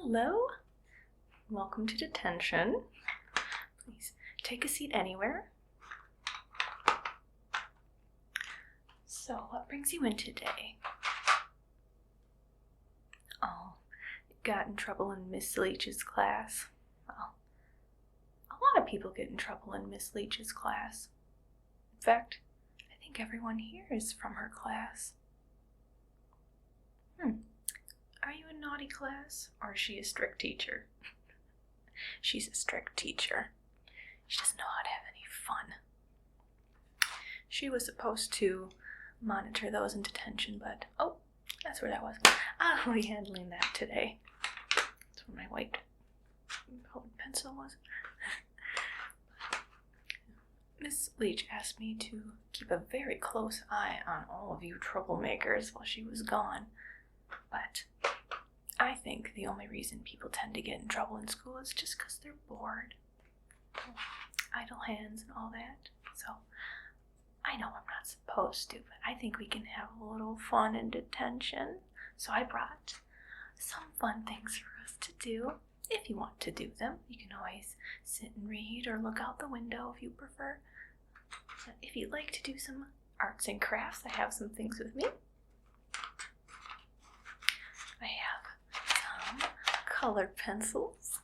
Hello, welcome to detention. Please take a seat anywhere. So, what brings you in today? Oh, you got in trouble in Miss Leach's class. Well, a lot of people get in trouble in Miss Leach's class. In fact, I think everyone here is from her class. Are you a naughty class, or is she a strict teacher? She's a strict teacher. She doesn't know how to have any fun. She was supposed to monitor those in detention, but oh, that's where that was. I'll be handling that today. That's where my white colored pencil was. Miss Leach asked me to keep a very close eye on all of you troublemakers while she was gone, but I think the only reason people tend to get in trouble in school is just because they're bored. Idle hands and all that. So, I know I'm not supposed to, but I think we can have a little fun in detention. So I brought some fun things for us to do. If you want to do them, you can always sit and read or look out the window if you prefer. But if you'd like to do some arts and crafts, I have some things with me. I have some colored pencils.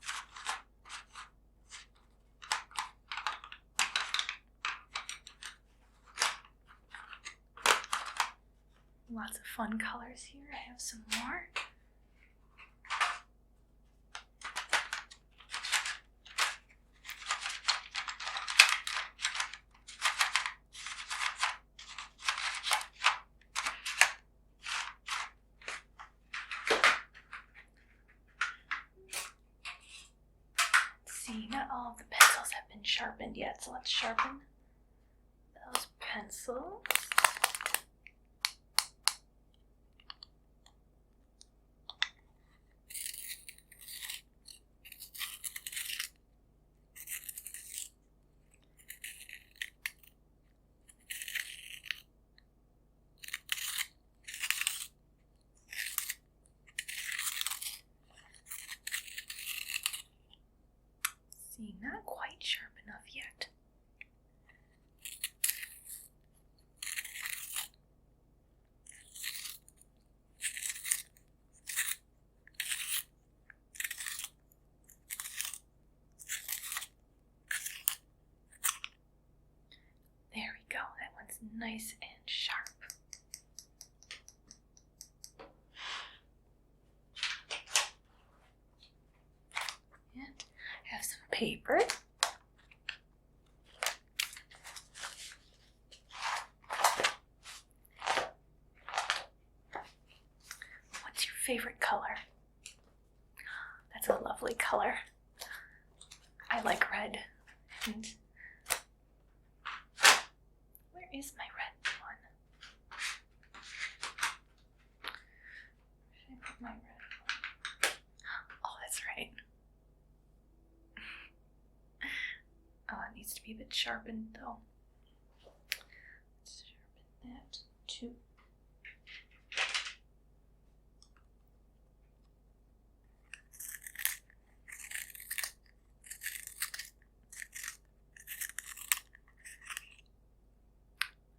Lots of fun colors here. I have some more. See, not all of the pencils have been sharpened yet, so let's sharpen those pencils. See, not quite sharp enough yet. There we go, that one's nice and sharp. And have some paper. What's your favorite color? That's a lovely color. I like red. And where is my red one? Should I put my red one? Oh, that's right. Oh, it needs to be a bit sharpened though. Let's sharpen that too.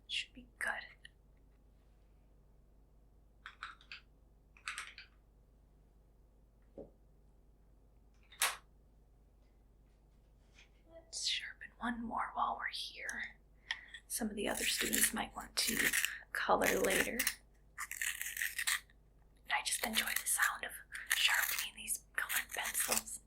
Should be good. Let's sharpen one more while we're here. Some of the other students might want to color later. I just enjoy the sound of sharpening these colored pencils.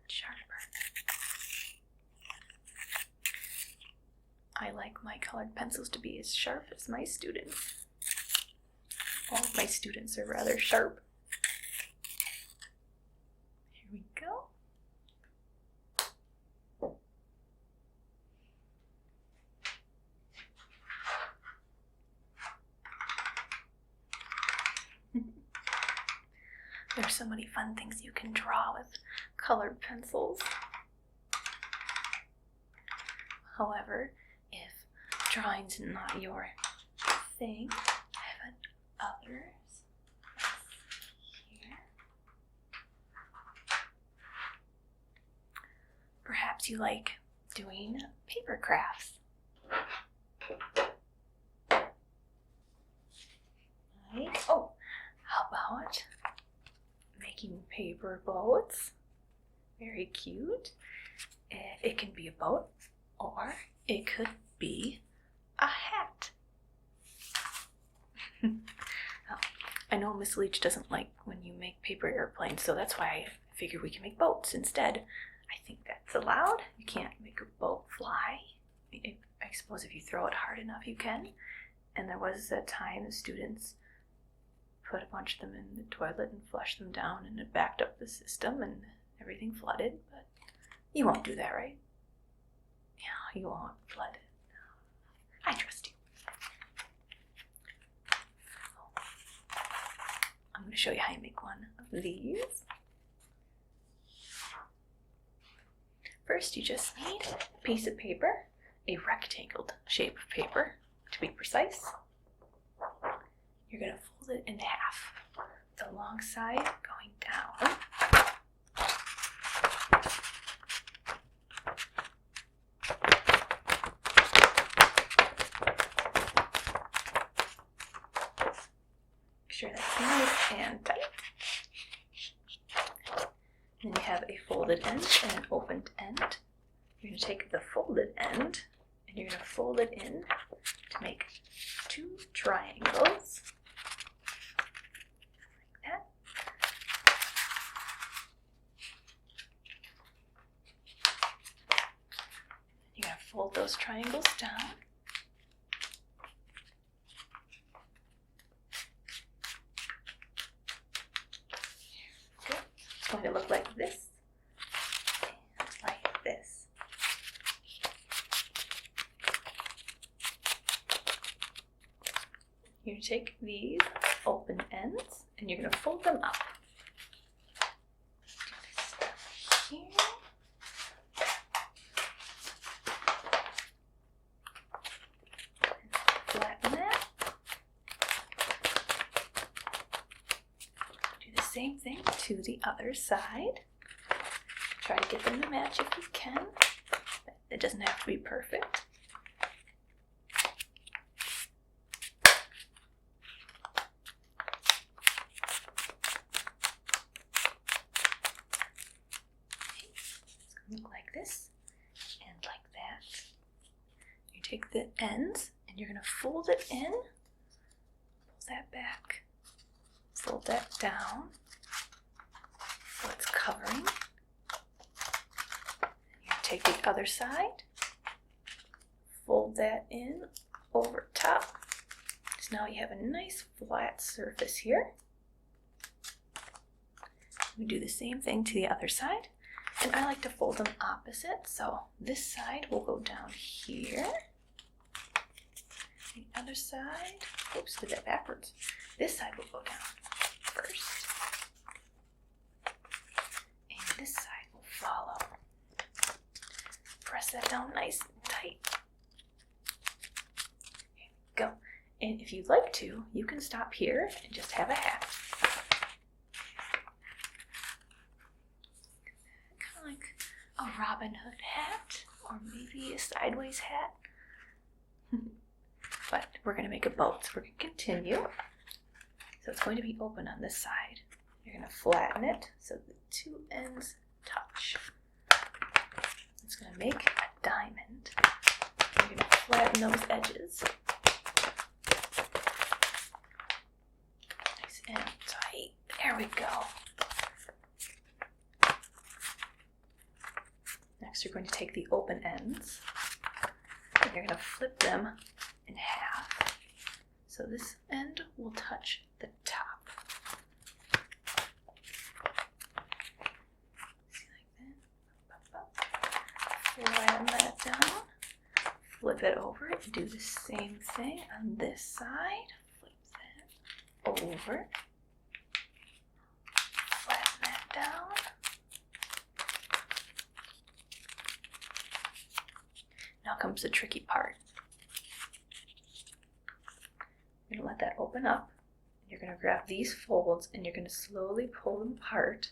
Sharper. I like my colored pencils to be as sharp as my students. All of my students are rather sharp. Here we go. There's so many fun things you can draw with colored pencils. However, if drawing's not your thing, I have others here. Perhaps you like doing paper crafts. Right. Oh, how about making paper boats? Very cute. It can be a boat, or it could be a hat. I know Miss Leach doesn't like when you make paper airplanes, so that's why I figured we can make boats instead. I think that's allowed. You can't make a boat fly. I suppose if you throw it hard enough, you can. And there was a time the students put a bunch of them in the toilet and flushed them down, and it backed up the system and everything flooded. But you won't do that, right? Yeah, you won't flood it. I trust you. I'm going to show you how you make one of these. First, you just need a piece of paper, a rectangled shape of paper, to be precise. You're going to fold it in half, the long side going down. Make sure that's nice and tight. Then you have a folded end and an opened end. You're going to take the folded end and you're going to fold it in to make two triangles. Like that. You're going to fold those triangles down. Good. It's going to look like this and like this. You're going to take these open ends and you're going to fold them up. Do this stuff here. Flatten that. Do the same thing to the other side. Try to get them to match if you can. It doesn't have to be perfect. Look like this and like that. You take the ends and you're going to fold it in, pull that back, fold that down so it's covering. You take the other side, fold that in over top. So now you have a nice flat surface here. We do the same thing to the other side. And I like to fold them opposite, so this side will go down here. The other side, oops, did that backwards. This side will go down first. And this side will follow. Press that down nice and tight. Here we go. And if you'd like to, you can stop here and just have a hat. Like a Robin Hood hat, or maybe a sideways hat. But we're going to make a boat, so we're going to continue. So it's going to be open on this side. You're going to flatten it so the two ends touch. It's going to make a diamond. You're going to flatten those edges. Nice and tight. There we go. Next, you're going to take the open ends and you're going to flip them in half. So this end will touch the top. See, like that. Flatten that down. Flip it over and do the same thing on this side. Flip that over. Flatten that down. Now comes the tricky part. You're going to let that open up. You're going to grab these folds and you're going to slowly pull them apart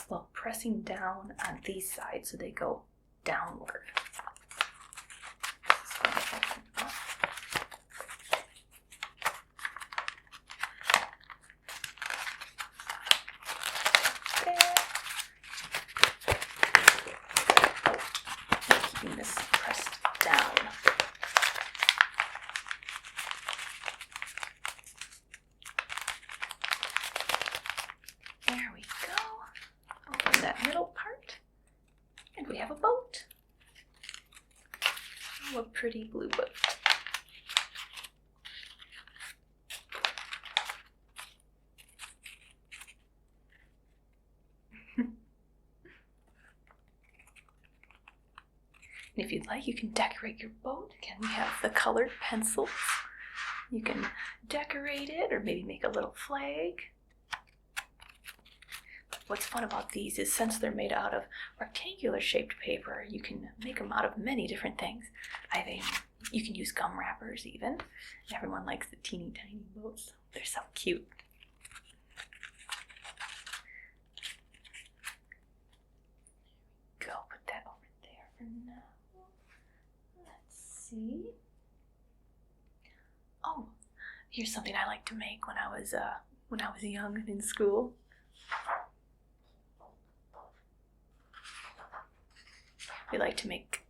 while pressing down on these sides so they go downward. Keeping this pressed down. There we go. Open that middle part, and we have a boat. Oh, a pretty blue boat. And if you'd like, you can decorate your boat. Again, we have the colored pencils. You can decorate it or maybe make a little flag. What's fun about these is since they're made out of rectangular shaped paper, you can make them out of many different things. You can use gum wrappers even. Everyone likes the teeny tiny boats. They're so cute. Go, put that over there for now. Let's see. Oh, here's something I liked to make when I was young and in school. We like to make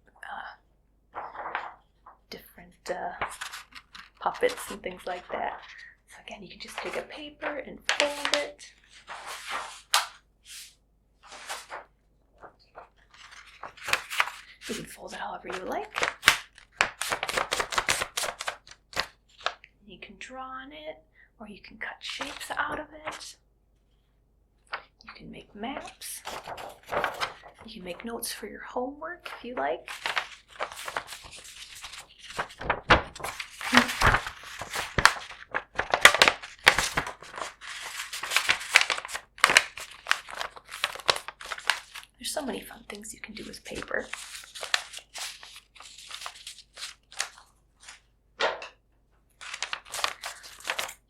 different puppets and things like that. So again, you can just take a paper and fold it. You can fold it however you like. You can draw on it, or you can cut shapes out of it. You can make maps. You can make notes for your homework if you like. There's so many fun things you can do with paper.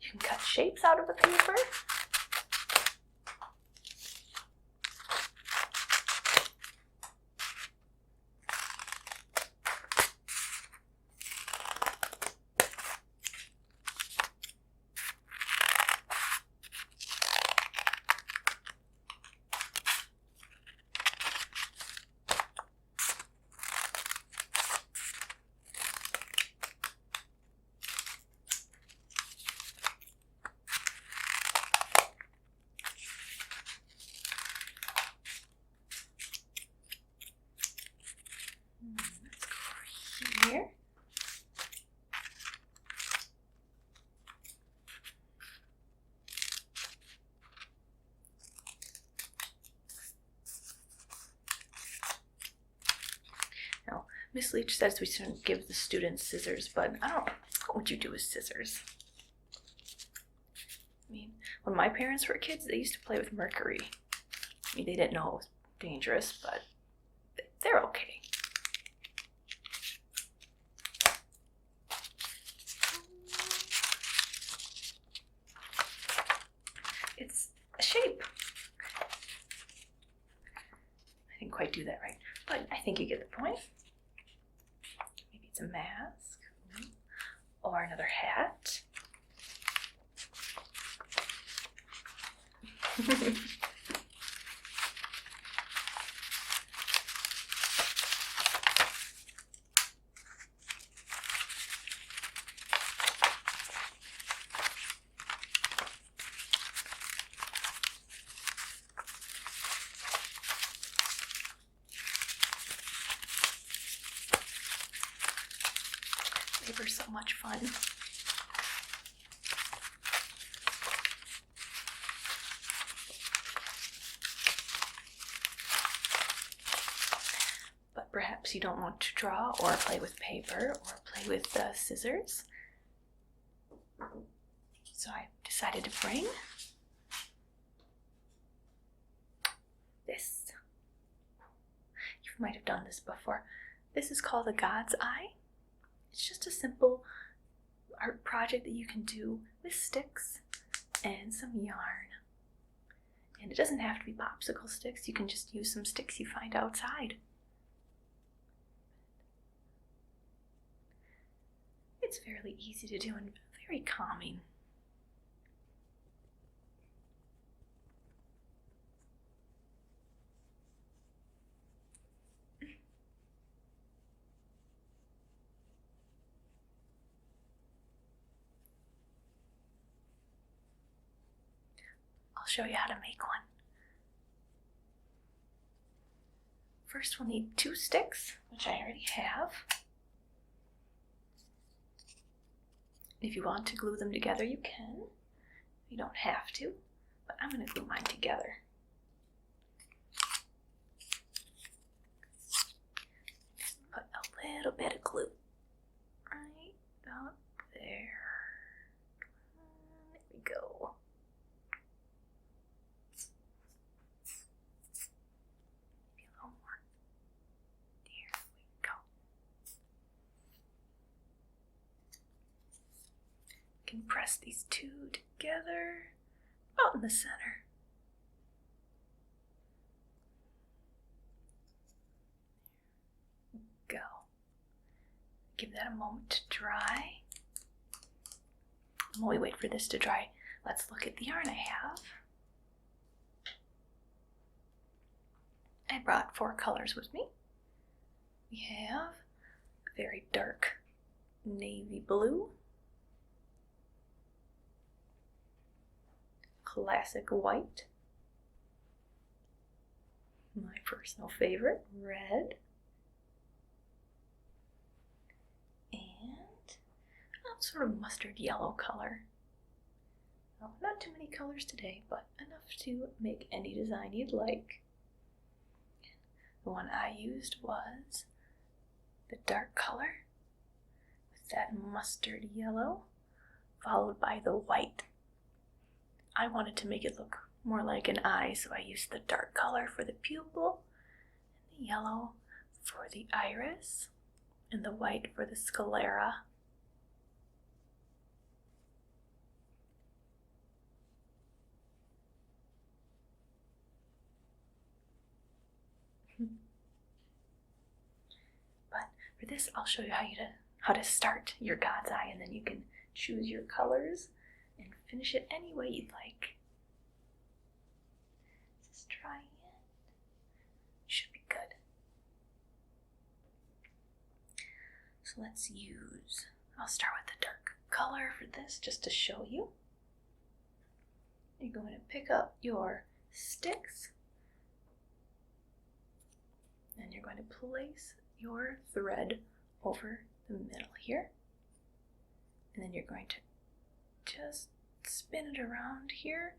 You can cut shapes out of the paper. Here. Now, Miss Leach says we shouldn't give the students scissors, but what would you do with scissors? I mean, when my parents were kids, they used to play with mercury. I mean, they didn't know it was dangerous, but they're okay. It's a shape. I didn't quite do that right, but I think you get the point. Maybe it's a mask or another hat. Paper's so much fun. But perhaps you don't want to draw or play with paper or play with scissors. So I decided to bring this. You might have done this before. This is called a God's eye. It's just a simple art project that you can do with sticks and some yarn. And it doesn't have to be popsicle sticks. You can just use some sticks you find outside. It's fairly easy to do and very calming. I'll show you how to make one. First we'll need 2 sticks, which I already have. If you want to glue them together, you can. You don't have to, but I'm going to glue mine together. Just put a little bit of glue right up there. There we go. Maybe a little more. There we go. You can press these 2 together out in the center. Go. Give that a moment to dry. While we wait for this to dry, let's look at the yarn I have. I brought 4 colors with me. We have a very dark navy blue, classic white, my personal favorite, red, and a sort of mustard yellow color. Well, not too many colors today, but enough to make any design you'd like. The one I used was the dark color with that mustard yellow, followed by the white. I wanted to make it look more like an eye, so I used the dark color for the pupil, and the yellow for the iris, and the white for the sclera. But for this, I'll show you how to start your God's eye, and then you can choose your colors and finish it any way you'd like. Just try it. Should be good. So I'll start with the dark color for this just to show you. You're going to pick up your sticks and you're going to place your thread over the middle here. And then you're going to just spin it around here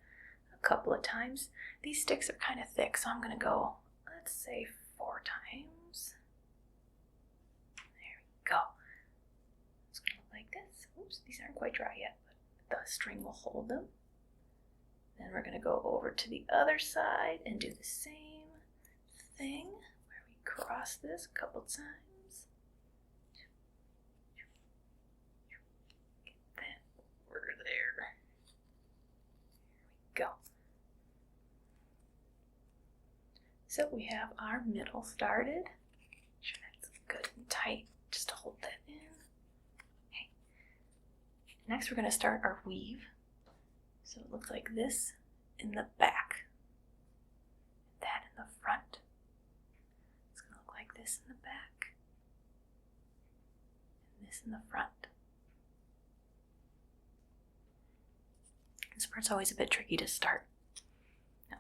a couple of times. These sticks are kind of thick, so I'm going to go, let's say 4 times. There we go. It's going to look like this. Oops, these aren't quite dry yet, but the string will hold them. Then we're going to go over to the other side and do the same thing where we cross this a couple times. Go. So we have our middle started. Make sure that's good and tight, just to hold that in. Okay. Next we're going to start our weave. So it looks like this in the back, that in the front. It's going to look like this in the back, and this in the front. This part's always a bit tricky to start. Now,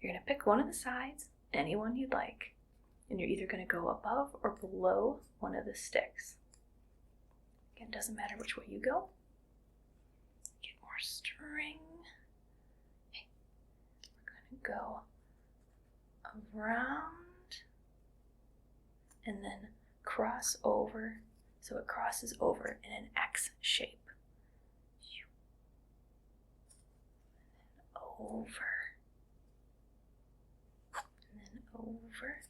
you're going to pick one of the sides, any one you'd like, and you're either going to go above or below one of the sticks. Again, it doesn't matter which way you go. Get more string. Okay. We're going to go around and then cross over, so it crosses over in an X shape. Over, and then over,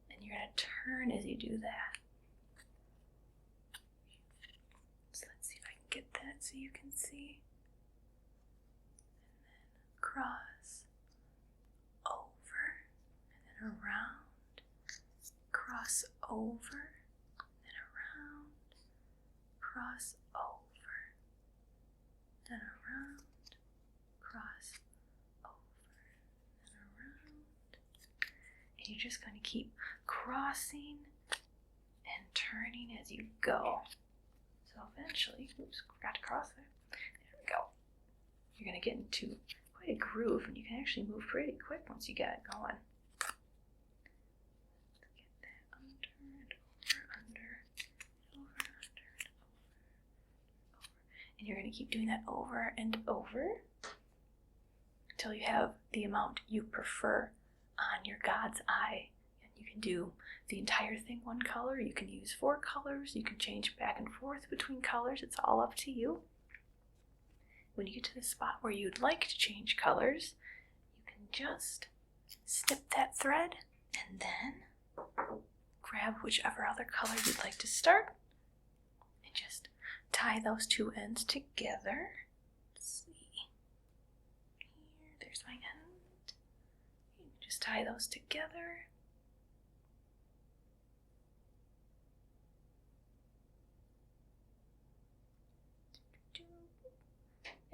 and you're going to turn as you do that. so you can see. And then cross over, and then around, cross over, then around, cross over, then around, cross over, then around. And you're just going to keep crossing and turning as you go. So eventually, oops, forgot to cross there. There we go. You're going to get into quite a groove, and you can actually move pretty quick once you get it going. Get that under and over, over, and over. And you're going to keep doing that over and over until you have the amount you prefer on your God's eye. And you can do the entire thing one color, you can use 4 colors, you can change back and forth between colors, it's all up to you. When you get to the spot where you'd like to change colors, you can just snip that thread and then grab whichever other color you'd like to start and just tie those 2 ends together. Let's see. Here, there's my end. You can just tie those together.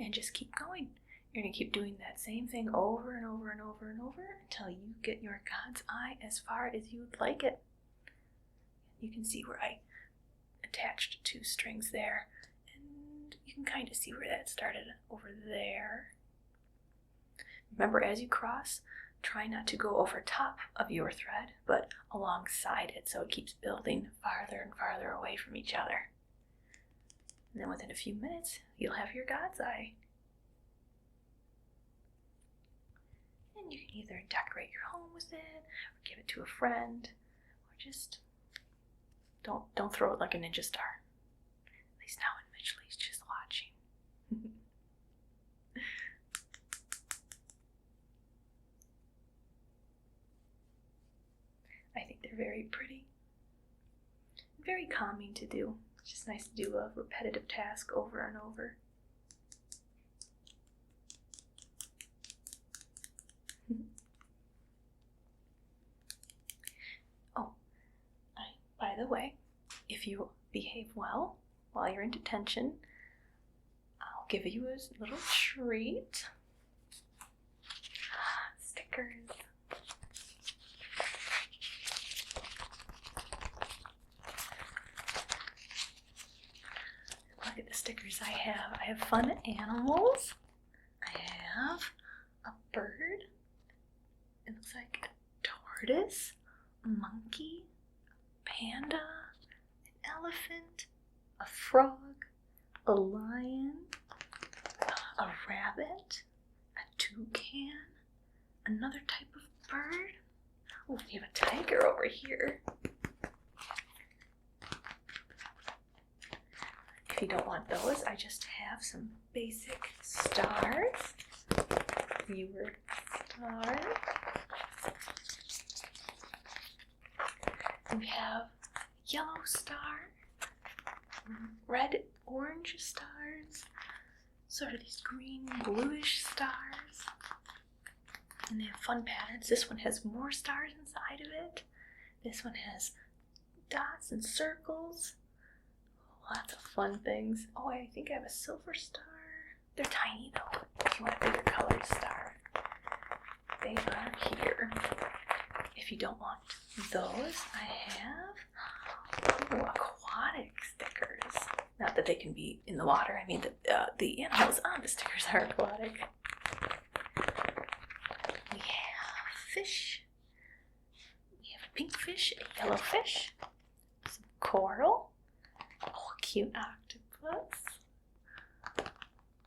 And just keep going. You're going to keep doing that same thing over and over and over and over until you get your God's eye as far as you'd like it. You can see where I attached 2 strings there, and you can kind of see where that started over there. Remember, as you cross, try not to go over top of your thread, but alongside it, so it keeps building farther and farther away from each other. And then within a few minutes, you'll have your God's eye. And you can either decorate your home with it, or give it to a friend, or just don't throw it like a ninja star. At least now when Mitch Lee's just watching. I think they're very pretty. Very calming to do. It's just nice to do a repetitive task over and over. Oh, by the way, if you behave well while you're in detention, I'll give you a little treat. Stickers. Look at the stickers I have. I have fun animals. I have a bird. It looks like a tortoise, a monkey, a panda, an elephant, a frog, a lion, a rabbit, a toucan, another type of bird. Oh, we have a tiger over here. If you don't want those, I just have some basic stars. Viewer stars. We have yellow star, red, orange stars, sort of these green, bluish stars. And they have fun patterns. This one has more stars inside of it. This one has dots and circles. Lots of fun things. Oh, I think I have a silver star. They're tiny though. If you want a bigger colored star, they are here. If you don't want those, I have aquatic stickers. Not that they can be in the water. I mean, the animals on the stickers are aquatic. We have fish. We have a pink fish, a yellow fish, some coral. Oh, a cute octopus.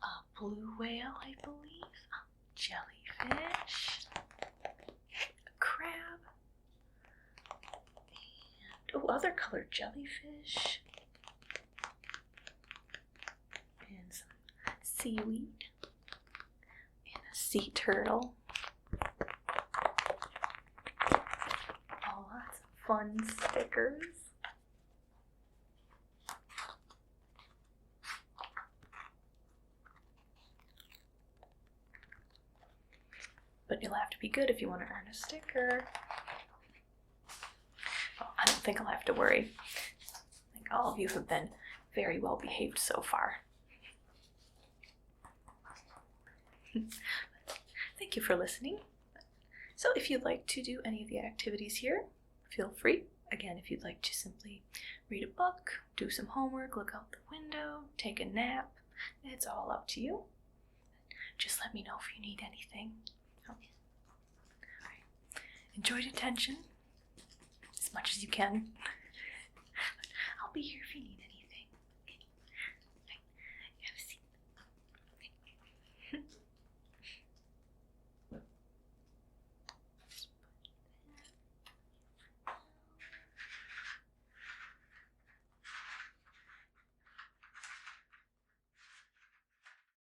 A blue whale, I believe. A jellyfish. A crab. And other colored jellyfish. And some seaweed. And a sea turtle. Oh, lots of fun stickers. but you'll have to be good if you want to earn a sticker. Well, I don't think I'll have to worry. I think all of you have been very well behaved so far. Thank you for listening. So if you'd like to do any of the activities here, feel free. Again, if you'd like to simply read a book, do some homework, look out the window, take a nap, it's all up to you. Just let me know if you need anything. Okay. All right. Enjoy detention as much as you can. I'll be here if you need anything. Okay. Have a seat. Okay.